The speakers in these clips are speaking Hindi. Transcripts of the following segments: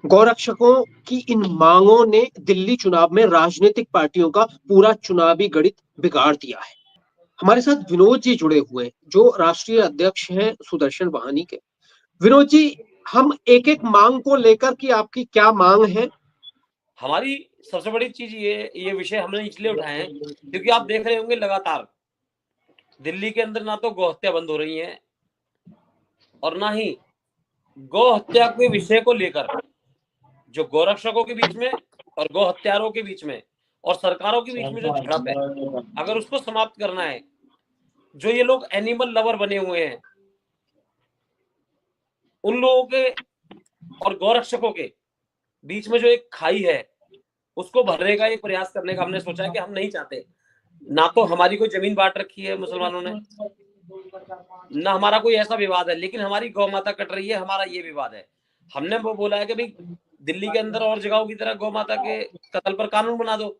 गौरक्षकों की इन मांगों ने दिल्ली चुनाव में राजनीतिक पार्टियों का पूरा चुनावी गणित बिगाड़ दिया है। हमारे साथ विनोद जी जुड़े हुए हैं, जो राष्ट्रीय अध्यक्ष हैं सुदर्शन वाहिनी के। विनोद जी, हम एक एक मांग को लेकर कि आपकी क्या मांग है। हमारी सबसे बड़ी चीज ये विषय हमने इसलिए उठाए हैं क्योंकि आप देख रहे होंगे लगातार दिल्ली के अंदर ना तो गौ हत्या बंद हो रही है और ना ही गौ हत्या के विषय को लेकर जो गौरक्षकों के बीच में और गौ हत्यारों के बीच में और सरकारों के बीच में जो झड़प है, अगर उसको समाप्त करना है, जो ये लोग एनिमल लवर बने हुए हैं उन लोगों के और गौरक्षकों के बीच में जो एक खाई है उसको भरने का एक प्रयास करने का हमने सोचा है कि हम नहीं चाहते। ना तो हमारी कोई जमीन बांट रखी है मुसलमानों ने, ना हमारा कोई ऐसा विवाद है, लेकिन हमारी गौ माता कट रही है, हमारा ये विवाद है। हमने वो बोला है कि भाई दिल्ली के अंदर और जगहों की तरह गौ माता के कत्ल पर कानून बना दो।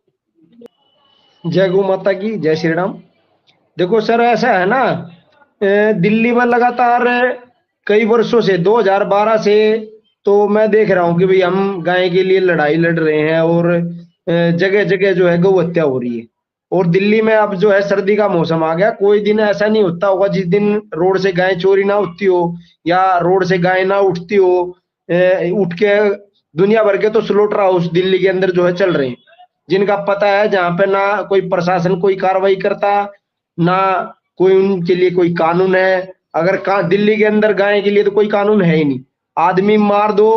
जय गौ माता की, जय श्री राम। देखो सर, ऐसा है ना, दिल्ली में लगातार कई वर्षों से 2012 से तो मैं देख रहा हूँ कि भाई हम गाय के लिए लड़ाई लड़ रहे हैं और जगह जगह जो है गौ हत्या हो रही है। और दिल्ली में अब जो है सर्दी का मौसम आ गया, कोई दिन ऐसा नहीं होता होगा जिस दिन रोड से गाय चोरी ना उठती हो या रोड से गाय ना उठती हो। उठ के दुनिया भर के तो स्लोटर हाउस दिल्ली के अंदर जो है चल रहे हैं, जिनका पता है, जहां पे ना कोई प्रशासन कोई कार्रवाई करता, ना कोई उनके लिए कोई कानून है। अगर दिल्ली के अंदर गाय के लिए तो कोई कानून है ही नहीं। आदमी मार दो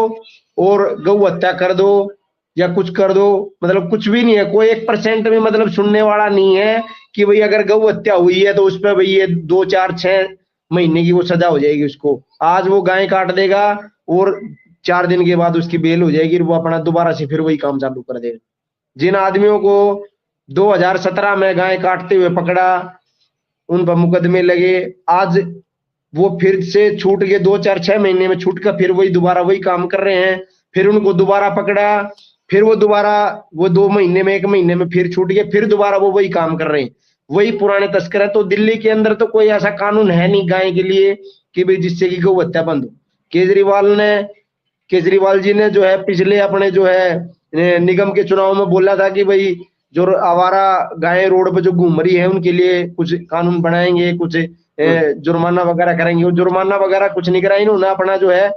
और गौ हत्या कर दो या कुछ कर दो, मतलब कुछ भी नहीं है। कोई 1% में मतलब सुनने वाला नहीं है कि भाई अगर गौ हत्या हुई है तो उस पर भाई ये 2 4 6 महीने की वो सजा हो जाएगी उसको। आज वो गाय काट देगा और 4 दिन के बाद उसकी बेल हो जाएगी, वो अपना दोबारा से फिर वही काम चालू कर देगा। जिन आदमियों को 2017 में गाय काटते हुए पकड़ा, उन पर मुकदमे लगे, आज वो फिर से छूट के 2 4 6 महीने में छूट कर फिर वही दोबारा वही काम कर रहे हैं। फिर उनको दोबारा पकड़ा, फिर वो दोबारा वो 2 महीने में 1 महीने में फिर छूट गए, फिर दोबारा वो वही काम कर रहे हैं, वही पुराने तस्कर है। तो दिल्ली के अंदर तो कोई ऐसा कानून है नहीं गाय के लिए कि भाई जिससे कि गौ हत्या बंद हो। केजरीवाल जी ने जो है पिछले अपने जो है निगम के चुनाव में बोला था कि भाई जो आवारा गायें रोड पे जो घूम रही है उनके लिए कुछ कानून बनाएंगे, कुछ जुर्माना वगैरह करेंगे। वो जुर्माना वगैरह कुछ नहीं करा, इन्होंने अपना जो है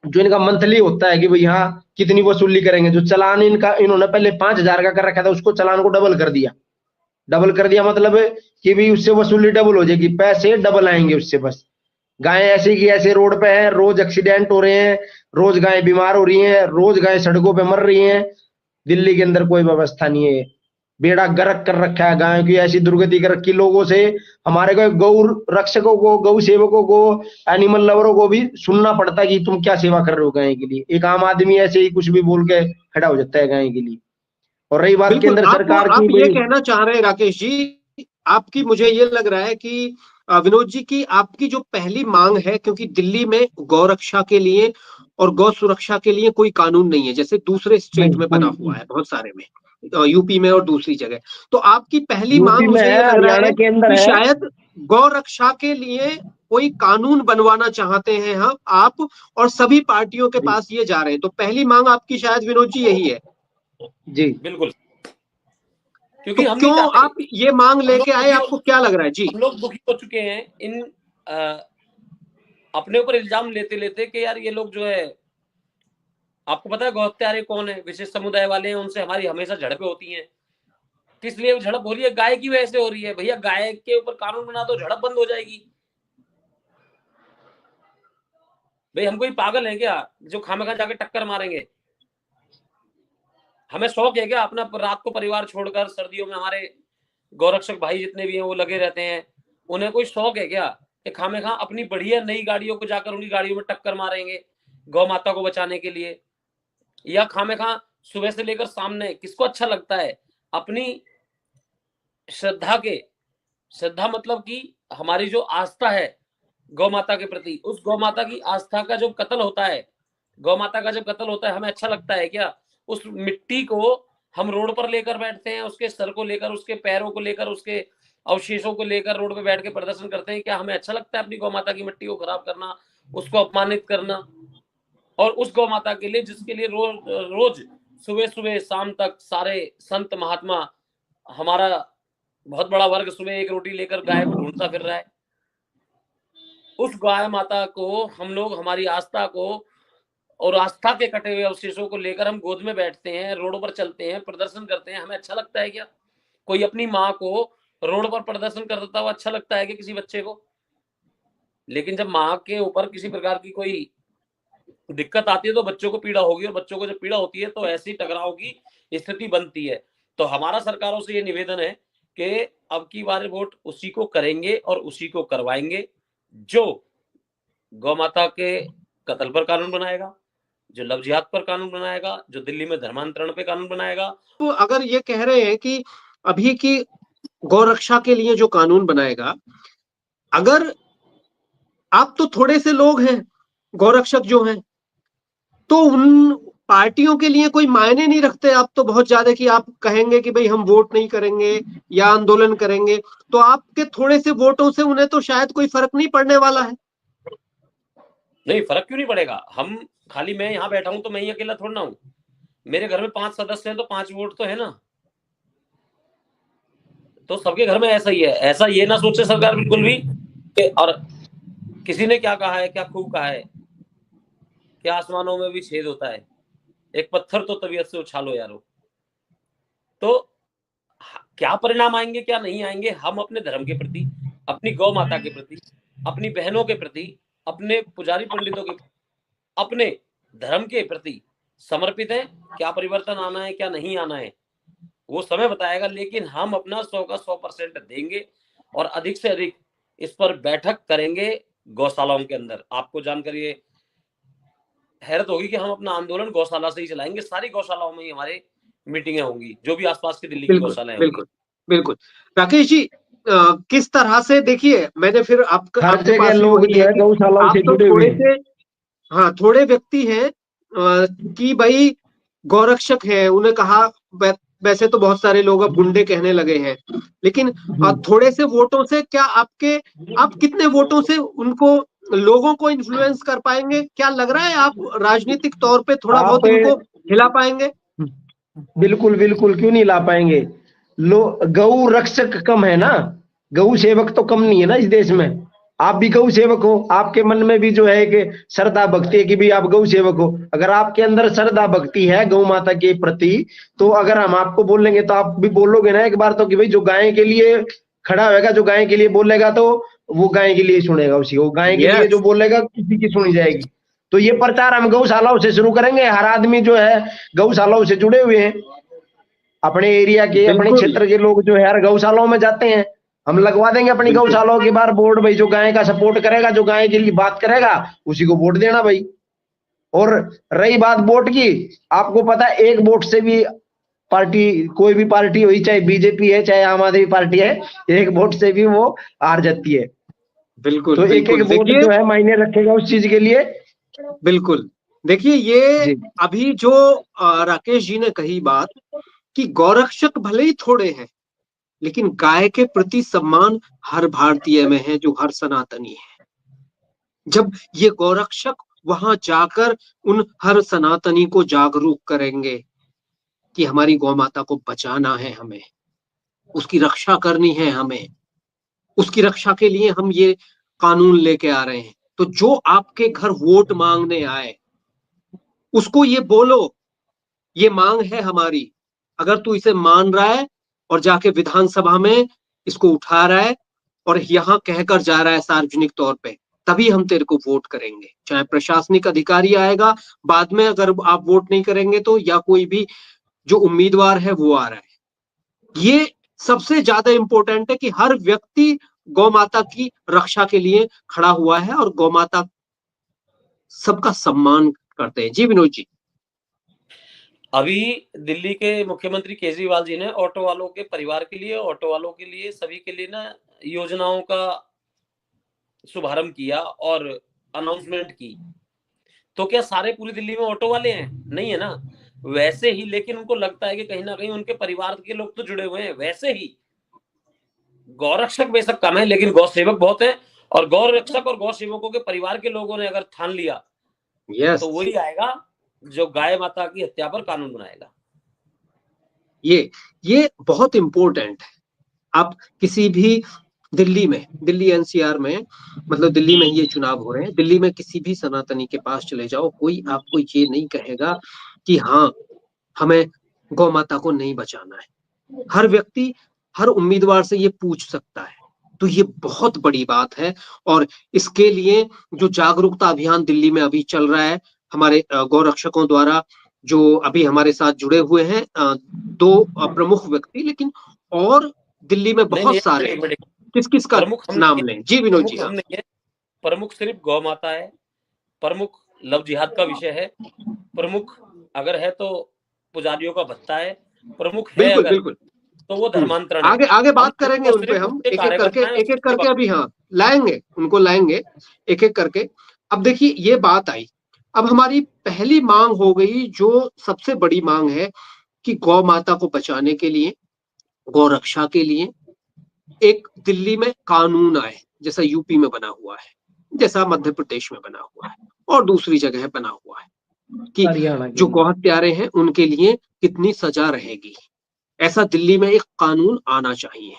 जो इनका मंथली होता है कि भाई हाँ कितनी वसूली करेंगे, जो चालान इनका इन्होंने पहले 5,000 का कर रखा था उसको चालान को डबल कर दिया। डबल कर दिया मतलब कि भाई उससे वसूली डबल हो जाएगी, पैसे डबल आएंगे उससे। बस गाय ऐसे की ऐसे रोड पे है, रोज एक्सीडेंट हो रहे हैं, रोज गाय बीमार हो रही हैं, रोज गाय सड़कों पे मर रही हैं। दिल्ली के अंदर कोई व्यवस्था नहीं है, बेड़ा गर्क कर रखा है, गायों की ऐसी दुर्गति कर रखी लोगों से। हमारे को गौ रक्षकों को, गौ सेवकों को, एनिमल लवरों को भी सुनना पड़ता है कि तुम क्या सेवा कर रहे हो गाय के लिए। एक आम आदमी ऐसे ही कुछ भी बोल के खड़ा हो जाता है गाय के लिए। और रही बात बिल्कुल, केंद्र सरकार आप की, ये भाई कहना चाह रहे हैं राकेश जी, आपकी मुझे ये लग रहा है कि विनोद जी की आपकी जो पहली मांग है, क्योंकि दिल्ली में गौ रक्षा के लिए और गौ सुरक्षा के लिए कोई कानून नहीं है, जैसे दूसरे स्टेट नहीं में बना कोई, हुआ है बहुत सारे में, यूपी में और दूसरी जगह। तो आपकी पहली यूपी मांग में मुझे है, ये लग रहा हरियाणा है के अंदर कि है। शायद गौ रक्षा के लिए कोई कानून बनवाना चाहते हैं हम आप, और सभी पार्टियों के जी पास ये जा रहे हैं। तो पहली मांग आपकी शायद विनोद जी यही है। जी। बिल्कुल, तो क्योंकि हम नहीं क्यों चाहते। आप ये मांग हम लोग लेके आए, दुखी आपको क्या लग रहा है जी। हम लोग दुखी हो चुके हैं इन अपने ऊपर इल्जाम लेते लेते कि यार ये लोग जो है, आपको पता है गौ हत्यारे कौन है, विशेष समुदाय वाले हैं, उनसे हमारी हमेशा झड़पें होती हैं। किस लिए झड़प हो रही है? गाय की वजह से हो रही है। भैया गाय के ऊपर कानून बना दो, झड़प बंद हो जाएगी। भाई हम कोई पागल है क्या जो खामखा जाके टक्कर मारेंगे? हमें शौक है क्या अपना रात को परिवार छोड़कर सर्दियों में हमारे गौरक्षक भाई जितने भी हैं वो लगे रहते हैं, उन्हें कोई शौक है क्या कि खामखा अपनी बढ़िया नई गाड़ियों को जाकर उनकी गाड़ियों में टक्कर मारेंगे गौ माता को बचाने के लिए? या खामखा सुबह से लेकर सामने किसको अच्छा लगता है अपनी श्रद्धा के, श्रद्धा मतलब कि हमारी जो आस्था है गौ माता के प्रति, उस गौ माता की आस्था का जब कत्ल होता है, गौ माता का जब कत्ल होता है, हमें अच्छा लगता है क्या? उस मिट्टी को हम रोड पर लेकर बैठते हैं, उसके सर को लेकर, उसके पैरों को लेकर, उसके अवशेषों को लेकर रोड पे बैठ के प्रदर्शन करते हैं क्या? हमें अच्छा लगता है अपनी गौ माता की मिट्टी को खराब करना, उसको अपमानित करना? और उस गौ माता के लिए जिसके लिए रोज सुबह सुबह शाम तक सारे संत महात्मा, हमारा बहुत बड़ा वर्ग सुबह एक रोटी लेकर गाय को ढूंढता फिर रहा है, उस गाय माता को हम लोग हमारी आस्था को और आस्था के कटे हुए अवशेषों को लेकर हम गोद में बैठते हैं, रोडों पर चलते हैं, प्रदर्शन करते हैं, हमें अच्छा लगता है क्या? कोई अपनी माँ को रोड पर प्रदर्शन करता हुआ अच्छा लगता है कि किसी बच्चे को? लेकिन जब माँ के ऊपर किसी प्रकार की कोई दिक्कत आती है तो बच्चों को पीड़ा होगी, और बच्चों को जब पीड़ा होती है तो ऐसी टकराव की स्थिति बनती है। तो हमारा सरकारों से ये निवेदन है कि अब की बार वोट उसी को करेंगे और उसी को करवाएंगे जो गौ माता के कत्ल पर कानून बनाएगा, जो लव जिहाद पर कानून बनाएगा, जो दिल्ली में धर्मांतरण पे कानून बनाएगा। तो अगर ये कह रहे हैं कि अभी की गौरक्षा के लिए जो कानून बनाएगा, अगर आप तो थोड़े से लोग हैं गौरक्षक जो हैं, तो उन पार्टियों के लिए कोई मायने नहीं रखते आप तो बहुत ज्यादा कि आप कहेंगे कि भाई हम वोट नहीं करेंगे या आंदोलन करेंगे, तो आपके थोड़े से वोटों से उन्हें तो शायद कोई फर्क नहीं पड़ने वाला है। नहीं, फर्क क्यों नहीं पड़ेगा? हम खाली मैं यहाँ बैठा हूं तो मैं ही अकेला थोड़ा ना हूं, मेरे घर में 5 सदस्य हैं तो 5 वोट तो है ना। तो सबके घर में ऐसा ही है। ऐसा ये ना सोचे सरकार बिल्कुल भी कि और किसी ने क्या कहा है, क्या खूब कहा है कि आसमानों में भी छेद होता है, एक पत्थर तो तबीयत से उछालो यारो। तो क्या परिणाम आएंगे क्या नहीं आएंगे, हम अपने धर्म के प्रति, अपनी गौ माता के प्रति, अपनी बहनों के प्रति, अपने पुजारी पंडितों के, अपने धर्म के प्रति समर्पित हैं। क्या परिवर्तन आना है क्या नहीं आना है वो समय बताएगा, लेकिन हम अपना 100 का 100% देंगे और अधिक से अधिक इस पर बैठक करेंगे गौशालाओं के अंदर। आपको जानकर ये हैरत होगी कि हम अपना आंदोलन गौशाला से ही चलाएंगे। सारी गौशालाओं में ही हमारे मीटिंगें होंगी, जो भी आसपास की दिल्ली की गौशालाएं होंगी। बिल्कुल बिल्कुल। राकेश जी, किस तरह से, देखिए मैंने फिर आपके हर आपके जगह पास भी लोग वही जो है है कि गौशालाओं आप से तो जुड़े हुए थोड़े हैं। से, हाँ थोड़े व्यक्ति हैं कि भाई गौरक्षक है, उन्हें कहा, वैसे तो बहुत सारे लोग अब गुंडे कहने लगे हैं, लेकिन थोड़े से वोटों से क्या आप कितने वोटों से उनको, लोगों को इन्फ्लुएंस कर पाएंगे? क्या लग रहा है आप राजनीतिक तौर पे थोड़ा आप बहुत इनको हिला पाएंगे? बिल्कुल बिल्कुल, क्यों नहीं ला पाएंगे। गौ रक्षक कम है ना, गौ सेवक तो कम नहीं है ना इस देश में। आप भी गौ सेवक हो, आपके मन में भी जो है कि श्रद्धा भक्ति है कि भी आप गौ सेवक हो। अगर आपके अंदर श्रद्धा भक्ति है गौ माता के प्रति, तो अगर हम आपको बोलेंगे तो आप भी बोलोगे ना एक बार तो कि भाई जो गाय के लिए खड़ा होगा, जो गाय के लिए बोलेगा तो वो गाय के लिए सुनेगा, उसी को गाय के लिए जो यस, बोलेगा किसी की सुनी जाएगी। तो ये प्रचार हम गौशालाओं से शुरू करेंगे। हर आदमी जो है गौशालाओं से जुड़े हुए हैं, अपने एरिया के अपने बिल्कुल क्षेत्र के लोग जो है यार गौशालाओं में जाते हैं। हम लगवा देंगे अपनी बिल्कुल। गौशालाओं के बाहर बोर्ड, भाई जो गाय का सपोर्ट करेगा, जो गाय के लिए बात करेगा उसी को वोट देना भाई। और रही बात वोट की, आपको पता है एक वोट से भी पार्टी, कोई भी पार्टी हुई, चाहे बीजेपी है चाहे आम आदमी पार्टी है, एक वोट से भी वो हार जाती है। बिल्कुल तो एक एक बिल्कुल। वोट देखिए जो है मायने रखेगा उस चीज के लिए। बिल्कुल, देखिए ये जी अभी जो राकेश जी ने कही बात कि गौरक्षक भले ही थोड़े हैं, लेकिन गाय के प्रति सम्मान हर भारतीय में है, जो हर सनातनी है। जब ये गौरक्षक वहां जाकर उन हर सनातनी को जागरूक करेंगे कि हमारी गौ माता को बचाना है, हमें उसकी रक्षा करनी है, हमें उसकी रक्षा के लिए हम ये कानून लेके आ रहे हैं, तो जो आपके घर वोट मांगने आए उसको ये बोलो, ये मांग है हमारी, अगर तू इसे मान रहा है और जाके विधानसभा में इसको उठा रहा है और यहां कहकर जा रहा है सार्वजनिक तौर पे, तभी हम तेरे को वोट करेंगे। चाहे प्रशासनिक अधिकारी आएगा बाद में, अगर आप वोट नहीं करेंगे तो, या कोई भी जो उम्मीदवार है वो आ रहा है। ये सबसे ज्यादा इंपॉर्टेंट है कि हर व्यक्ति गौ माता की रक्षा के लिए खड़ा हुआ है और गौ माता सबका सम्मान करते हैं। जी विनोद जी। अभी दिल्ली के मुख्यमंत्री केजरीवाल जी ने ऑटो वालों के परिवार के लिए, ऑटो वालों के लिए, सभी के लिए ना योजनाओं का शुभारंभ किया और अनाउंसमेंट की। तो क्या सारे पूरी दिल्ली में ऑटो वाले हैं? नहीं है ना। वैसे ही, लेकिन उनको लगता है कि कहीं ना कहीं उनके परिवार के लोग तो जुड़े हुए हैं। वैसे ही गौरक्षक बेशक कम है, लेकिन गौ सेवक बहुत है, और गौ रक्षक और गौ सेवकों के परिवार के लोगों ने अगर ठान लिया यस, तो वही आएगा जो गाय माता की हत्या पर कानून बनाएगा। ये बहुत इंपॉर्टेंट है। आप किसी भी दिल्ली एनसीआर में, मतलब दिल्ली में ये चुनाव हो रहे हैं, दिल्ली में किसी भी सनातनी के पास चले जाओ, कोई आपको ये नहीं कहेगा कि हाँ हमें गौ माता को नहीं बचाना है। हर व्यक्ति, हर उम्मीदवार से ये पूछ सकता है। तो ये बहुत बड़ी बात है। और इसके लिए जो जागरूकता अभियान दिल्ली में अभी चल रहा है हमारे गौरक्षकों द्वारा, जो अभी हमारे साथ जुड़े हुए हैं दो प्रमुख व्यक्ति, लेकिन और दिल्ली में नहीं, बहुत नहीं, सारे, एक मिनट, किस किस का प्रमुख हम नाम नहीं लें? जी विनोद जी। प्रमुख हम नहीं है, प्रमुख सिर्फ गौ माता है, प्रमुख लव जिहाद का विषय है, प्रमुख अगर है तो पुजारियों का भत्ता है, प्रमुख है बिल्कुल अगर बिल्कुल। तो वो धर्मांतरण है। आगे आगे हम बात सिर्फ करेंगे और उन पे, सिर्फ हम उसके एक एक करके, कार्यकर्ता हैं, एक एक उसके करके सेवक। अभी हाँ लाएंगे, उनको लाएंगे एक एक करके। अब देखिए ये बात आई, अब हमारी पहली मांग हो गई, जो सबसे बड़ी मांग है कि गौ माता को बचाने के लिए, गौ रक्षा के लिए एक दिल्ली में कानून आए, जैसा यूपी में बना हुआ है, जैसा मध्य प्रदेश में बना हुआ है और दूसरी जगह बना हुआ है, कि हरियाणा जो के। गौ हत्यारे हैं उनके लिए कितनी सजा रहेगी। ऐसा दिल्ली में एक कानून आना चाहिए।